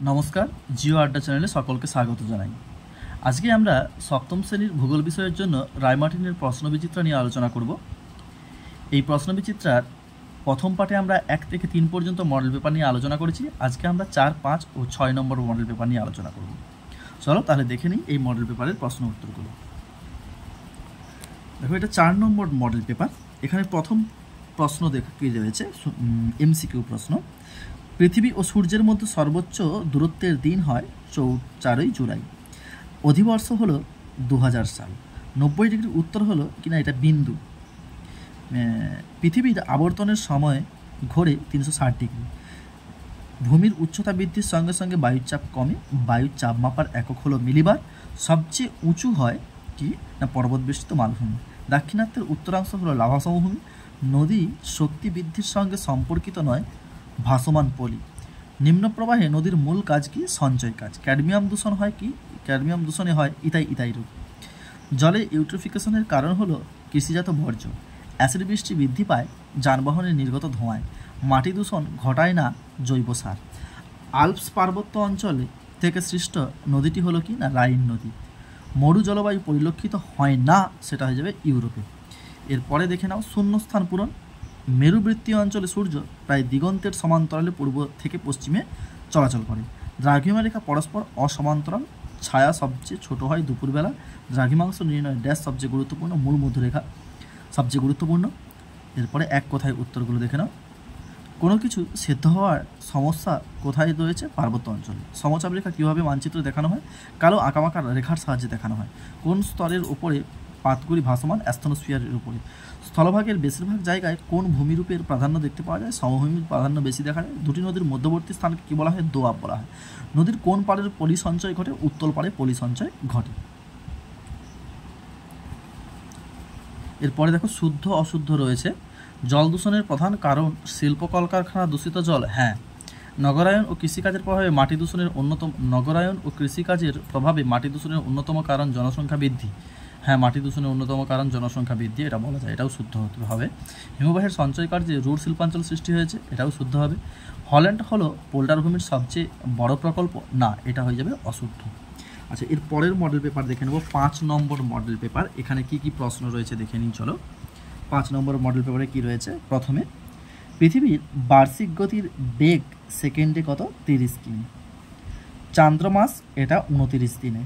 নমস্কার, জিও আড্ডা চ্যানেলে সকলকে স্বাগত জানাই। আজকে আমরা সপ্তম শ্রেণীর ভূগোল বিষয়ের জন্য রায়মার্টিনের প্রশ্নবিচিত্রা নিয়ে আলোচনা করব। এই প্রশ্নবিচিত্রার প্রথম পাঠে আমরা 1 থেকে 3 পর্যন্ত মডেল পেপার নিয়ে আলোচনা করেছি। আজকে আমরা 4, 5 ও 6 নম্বর মডেল পেপার নিয়ে আলোচনা করব। চলো তাহলে দেখে নিই এই মডেল পেপারের প্রশ্ন উত্তরগুলো। দেখো, এটা 4 নম্বর মডেল পেপার। এখানে প্রথম প্রশ্ন কি রয়েছে, এমসিকিউ প্রশ্ন। পৃথিবী ও সূর্যের মধ্যে সর্বোচ্চ দূরত্বের দিন হয় 4ই জুলাই। অধিবর্ষ হলো 2000 সাল। 90 ডিগ্রি উত্তর হলো কিনা এটা বিন্দু। পৃথিবীর আবর্তনের সময় ঘোরে 360 ডিগ্রি। ভূমির উচ্চতা বৃদ্ধির সঙ্গে সঙ্গে বায়ুর চাপ কমে। বায়ুর চাপ মাপার একক হলো মিলিবার। সবচেয়ে উঁচু হয় কি না পর্বত বেষ্টিত মালভূমি। দাক্ষিণাত্যের উত্তরাংশ হলো লাভা সমভূমি। নদী শক্তি বৃদ্ধির সঙ্গে সম্পর্কিত নয়, ভাসমান পলি। নিম্ন প্রবাহে নদীর মূল কাজ কি? সঞ্চয় কাজ। ক্যাডমিয়াম দূষণ হয় কি? ক্যাডমিয়াম দূষণে হয় ইথাই রোগ। জলে ইউট্রোফিকেশনের কারণ হলো কৃষিজাত বর্জ্য। অ্যাসিড বৃষ্টি বৃদ্ধি পায় যানবাহনের নির্গত ধোঁয়ায়। মাটি দূষণ ঘটায় না জৈব সার। আল্পস পার্বত্য অঞ্চলে থেকে সৃষ্ট নদীটি হলো কি না রাইন নদী। মরু জলবায়ু পরিলক্ষিত হয় না, সেটা হয়ে যাবে ইউরোপে। এরপরে দেখে নাও শূন্যস্থান পূরণ। মেরুবৃত্তীয় অঞ্চলে সূর্য প্রায় দিগন্তের সমান্তরালে পূর্ব থেকে পশ্চিমে চলাচল করে। দ্রাঘিমা রেখা পরস্পর অসমান্তরাল। ছায়া সবচেয়ে ছোট হয় দুপুরবেলা। দ্রাঘিমাংশ নির্ণয় ড্যাশ সবচেয়ে গুরুত্বপূর্ণ, মূল মধ্যরেখা সবচেয়ে গুরুত্বপূর্ণ। এরপরে এক কথায় উত্তরগুলো দেখে নাও। কোনো কিছু সেদ্ধ হওয়ার সমস্যা কোথায় রয়েছে? পার্বত্য অঞ্চলে। সমচাপ রেখা কীভাবে মানচিত্রে দেখানো হয়? কালো আঁকাবাঁকা রেখার সাহায্যে দেখানো হয়। কোন স্তরের উপরে পাতগুলি ভাসমান? অ্যাস্থনোস্ফিয়ারের উপরে। স্থলভাগের বেশিরভাগ জায়গায় কোন ভূমিরূপের প্রাধান্য দেখতে পাওয়া যায়? সমভূমির প্রাধান্য বেশি দেখা যায়। দুটি নদীর মধ্যবর্তী স্থানকে কী বলা হয়? দোয়াব বলা হয়। নদীর কোন পাড়ের পলি সঞ্চয় ঘটে? উত্তর পাড়ে পলি সঞ্চয় ঘটে। এরপরে দেখো, শুদ্ধ অশুদ্ধ রয়েছে। জল দূষণের প্রধান কারণ শিল্প কলকারখানা দূষিত জল। হ্যাঁ। নগরায়ন ও কৃষিকাজের প্রভাবে মাটি দূষণের অন্যতম কারণ জনসংখ্যা বৃদ্ধি। হ্যাঁ, মাটি দূষণের অন্যতম কারণ জনসংখ্যা বৃদ্ধি, এটা বলা যায়, এটাও শুদ্ধ হতে হবে। হিমবাহের সঞ্চয় কার্যে রুর শিল্পাঞ্চল সৃষ্টি হয়েছে, এটাও শুদ্ধ হবে। হল্যান্ড হলো পোল্ডার ভূমির সবচেয়ে বড় প্রকল্প। না, এটা হয়ে যাবে অশুদ্ধ। আচ্ছা, এর পরের মডেল পেপার দেখে নেব, 5 নম্বর মডেল পেপার। এখানে কি কি প্রশ্ন রয়েছে দেখে নিন চলো। 5 নম্বর মডেল পেপারে কি রয়েছে? প্রথমে, পৃথিবীর বার্ষিক গতির বেগ সেকেন্ডে কত? 30 কিমি। চান্দ্রমাস এটা 29 দিনে।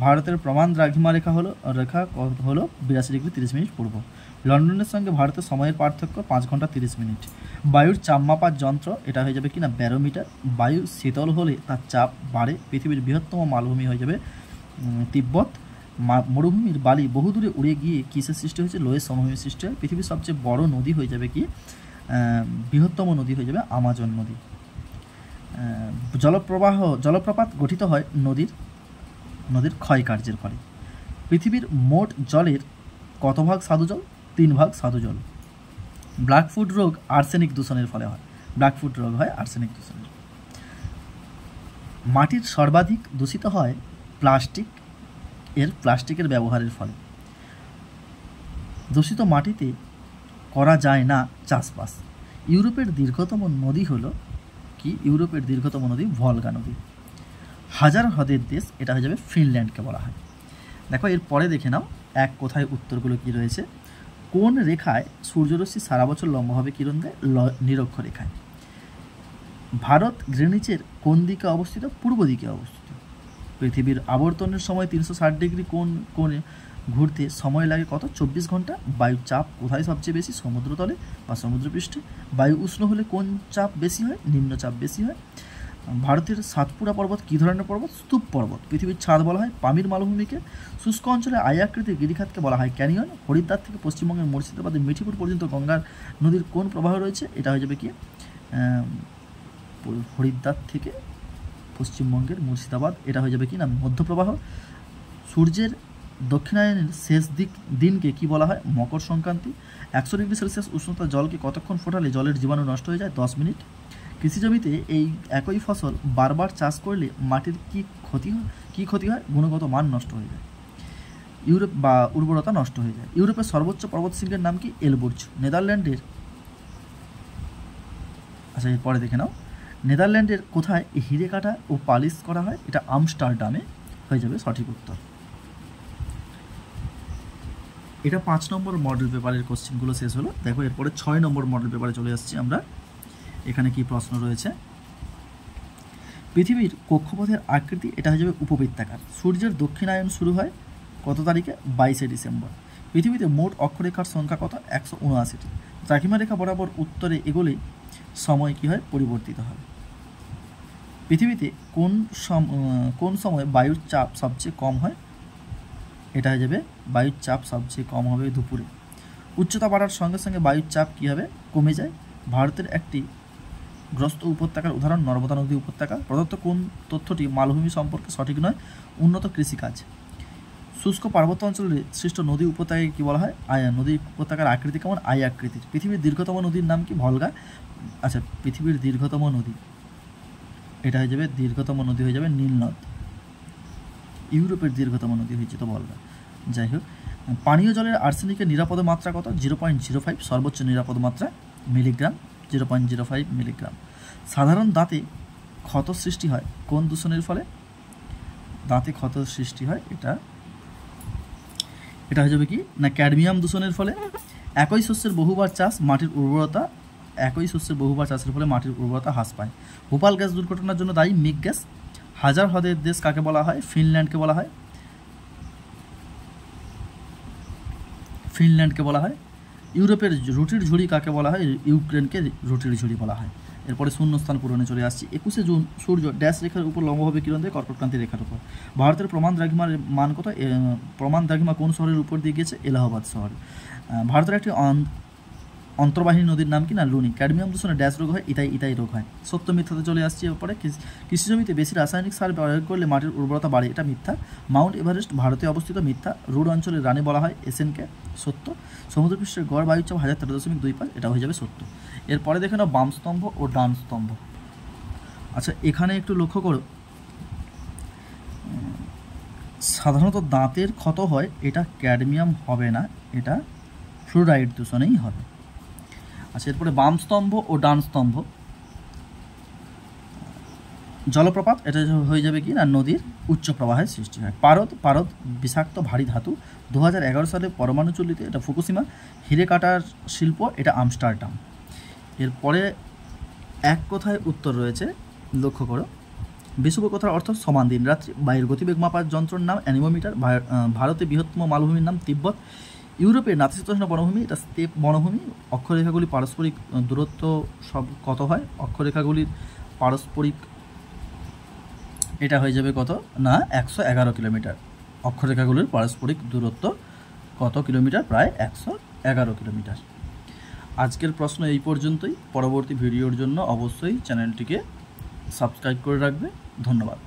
ভারতের প্রমাণ দ্রাঘিমা রেখা হলো 82 ডিগ্রি 30 মিনিট পূর্ব। লন্ডনের সঙ্গে ভারতের সময়ের পার্থক্য 5 ঘন্টা 30 মিনিট। বায়ুর চাপ মাপার যন্ত্র এটা হয়ে যাবে কিনা ব্যারোমিটার। বায়ু শীতল হলে তার চাপ বাড়ে। পৃথিবীর বৃহত্তম মালভূমি হয়ে যাবে তিব্বত। মরুভূমির বালি বহুদূরে উড়ে গিয়ে কিসের সৃষ্টি হয়েছে? লোয়ের সমভূমির সৃষ্টি হয়। পৃথিবীর সবচেয়ে বড় নদী হয়ে যাবে কি? বৃহত্তম নদী হয়ে যাবে আমাজন নদী। জলপ্রপাত গঠিত হয় নদীর ক্ষয়কার্যের ফলে। পৃথিবীর মোট জলের কত ভাগ স্বাদু জল? 3 ভাগ স্বাদু জল। ব্ল্যাকফুট রোগ আর্সেনিক দূষণের ফলে হয়। ব্ল্যাকফুট রোগ হয় আর্সেনিক দূষণের। মাটির সর্বাধিক দূষিত হয় প্লাস্টিকের ব্যবহারের ফলে। দূষিত মাটিতে করা যায় না চাষবাস। ইউরোপের দীর্ঘতম নদী হলো কি? ইউরোপের দীর্ঘতম নদী ভলগা নদী। হাজার হ্রদের দেশ এটা হয়ে যাবে ফিনল্যান্ডকে বলা হয়। দেখো, এর পরে দেখে নাও এক কথায় উত্তরগুলো কি রয়েছে। কোন রেখায় সূর্যরশ্মি সারা বছর লম্বভাবে কিরণ দেয়? নিরক্ষরেখায়। ভারত গ্রিনিচের কোন দিকে অবস্থিত? পূর্ব দিকে অবস্থিত। পৃথিবীর আবর্তনের সময় 360 ডিগ্রি কোণে ঘুরতে সময় লাগে কত? 24 ঘন্টা। বায়ুর চাপ কোথায় সবচেয়ে বেশি? সমুদ্রতলে বা সমুদ্রপৃষ্ঠে। বায়ু উষ্ণ হলে কোন চাপ বেশি হয়? নিম্নচাপ বেশি হয়। ভারতের সাতপুরা পর্বত কী ধরনের পর্বত? স্তূপ পর্বত। পৃথিবীর ছাদ বলা হয় পামির মালভূমিকে। শুষ্ক অঞ্চলে আয়াকৃতির গিরিখাতকে বলা হয় ক্যানিয়ন। হরিদ্বার থেকে পশ্চিমবঙ্গের মুর্শিদাবাদের মিঠিপুর পর্যন্ত গঙ্গার নদীর কোন প্রবাহ রয়েছে? এটা হয়ে যাবে কি? হরিদ্বার থেকে পশ্চিমবঙ্গের মুর্শিদাবাদ, এটা হয়ে যাবে কি না মধ্যপ্রবাহ। সূর্যের দক্ষিণায়নের শেষ দিনকে কি বলা হয়? মকর সংক্রান্তি। 100 ডিগ্রি সেলসিয়াস উষ্ণতা জলকে কতক্ষণ ফোটালে জলের জীবাণু নষ্ট হয়ে যায়? 10 মিনিট। কৃষি জমিতে এই একই ফসল বারবার চাষ করলে মাটির কি ক্ষতি হয়? গুণগত মান নষ্ট হয়ে যায়। উর্বরতা নষ্ট হয়ে যায়। ইউরোপের সর্বোচ্চ পর্বতশৃঙ্গের নাম কি? এলবুর্জ। নেদারল্যান্ডের, আচ্ছা এরপরে দেখে নাও, নেদারল্যান্ডের কোথায় হিরে কাটা ও পালিশ করা হয়? এটা আমস্টারডামে হয়ে যাবে সঠিক উত্তর। এটা 5 নম্বর মডেল পেপারের কোশ্চেনগুলো শেষ হলো। দেখো এরপরে 6 নম্বর মডেল পেপারে চলে আসছি আমরা। এখানে কি প্রশ্ন রয়েছে? পৃথিবীর কক্ষপথের আকৃতি এটা হয়ে যাবে উপবৃত্তাকার। সূর্যের দক্ষিণায়ন শুরু হয় কত তারিখে? 22শে ডিসেম্বর। পৃথিবীতে মোট অক্ষরেখার সংখ্যা কত? 179টি। দ্রাঘিমা রেখা বরাবর উত্তরে এগোলে সময় কি হয়? পরিবর্তিত হয়। পৃথিবীতে কোন সময় বায়ুর চাপ সবচেয়ে কম হয়? এটা হয়ে যাবে বায়ুর চাপ সবচেয়ে কম হবে দুপুরে। উচ্চতা বাড়ার সঙ্গে সঙ্গে বায়ুর চাপ কী হবে? কমে যায়। ভারতের একটি গ্রস্ত উপত্যকার উদাহরণ নর্মদা নদী উপত্যকা। প্রদত্ত কোন তথ্যটি মালভূমি সম্পর্কে সঠিক নয়? উন্নত কৃষিকাজ। শুষ্ক পার্বত্য অঞ্চলে সৃষ্ট নদী উপত্যকাকে কী বলা হয়? নদী উপত্যকার আকৃতি কেমন? আই আকৃতির। পৃথিবীর দীর্ঘতম নদীর নাম কি? ভলগা। আচ্ছা, পৃথিবীর দীর্ঘতম নদী এটা হয়ে যাবে দীর্ঘতম নদী হয়ে যাবে নীল নদ। ইউরোপের দীর্ঘতম নদী হয়েছে তো ভলগা। যাই হোক, পানীয় জলের আর্সেনিকের নিরাপদ মাত্রা কত? 0.05 সর্বোচ্চ নিরাপদ মাত্রা মিলিগ্রাম, 0.05 মিলিগ্রাম। সাধারণ দাঁতে ক্ষত সৃষ্টি হয় কোন দূষণের ফলে? দাঁতে ক্ষত সৃষ্টি হয় এটা হয়ে যাবে কি না ক্যাডমিয়াম দূষণের ফলে। একই শস্যের বহুবার চাষের ফলে মাটির উর্বরতা হ্রাস পায়। ভোপাল গ্যাস দুর্ঘটনার জন্য দায়ী মিগ গ্যাস। হাজার হ্রদের দেশ কাকে বলা হয়? ফিনল্যান্ডকে বলা হয়। ইউরোপের রুটির ঝুড়ি কাকে বলা হয়? ইউক্রেনকে রুটির ঝুড়ি বলা হয়। এরপরে শূন্যস্থান পূরণে চলে আসছি। 21শে জুন সূর্য ড্যাশ রেখার উপর লম্বভাবে কিরণ দেয়? কর্কটক্রান্তি রেখার উপর। ভারতের প্রমাণ দ্রাঘিমার মান কত? প্রমাণ দ্রাঘিমা কোন শহরের উপর দিয়ে গিয়েছে? এলাহাবাদ শহর। ভারতের একটি অন্তর্বাহিনী নদীর নাম কি? না লুনি। ক্যাডমিয়াম দূষণে ড্যাশ রোগ হয়? ইতাই রোগ হয়। সত্য মিথ্যাতে চলে আসছি। এরপরে কৃষি জমিতে বেশি রাসায়নিক সার প্রয়োগ করলে মাটির উর্বরতা বাড়ে, এটা মিথ্যা। মাউন্ট এভারেস্ট ভারতে অবস্থিত, মিথ্যা। রুড অঞ্চলের রানী বলা হয় এসেনকে, সত্য। সমুদ্রপৃষ্ঠের গড় বায়ুচাপ 1013.25, এটা হয়ে যাবে সত্য। এরপরে দেখে নাও বাম স্তম্ভ ও ডান স্তম্ভ। আচ্ছা, এখানে একটু লক্ষ্য করো, সাধারণত দাঁতের ক্ষত হয়, এটা ক্যাডমিয়াম হবে না, এটা ফ্লুরাইড দূষণেই হবে। আচ্ছা, এরপরে বাম স্তম্ভ ও ডান স্তম্ভ। জলপ্রপাত এটা হয়ে যাবে কি না নদীর উচ্চ প্রবাহের সৃষ্টি হয়। পারদ বিষাক্ত ভারী ধাতু। 2011 সালে পরমাণু চুল্লিতে, এটা ফুকুশিমা। হিরে কাটার শিল্প, এটা আমস্টারডাম। এরপরে এক কথায় উত্তর রয়েছে, লক্ষ্য করো। বিষুব কথার অর্থ সমান দিন রাত্রি। বায়ুর গতিবেগ মাপার যন্ত্রের নাম অ্যানিমোমিটার। ভারতে বৃহত্তম মালভূমির নাম তিব্বত। ইউরোপের নাতিশীতোষ্ণ বনভূমি, এটা স্টেপ বনভূমি। অক্ষরেখাগুলি পারস্পরিক দূরত্ব সব কত হয়? অক্ষরেখাগুলির পারস্পরিক এটা হয়ে যাবে কত না 111 কিলোমিটার। অক্ষরেখাগুলির পারস্পরিক দূরত্ব কত কিলোমিটার? প্রায় 111 কিলোমিটার। আজকের প্রশ্ন এই পর্যন্তই। পরবর্তী ভিডিওর জন্য অবশ্যই চ্যানেলটিকে সাবস্ক্রাইব করে রাখবে। ধন্যবাদ।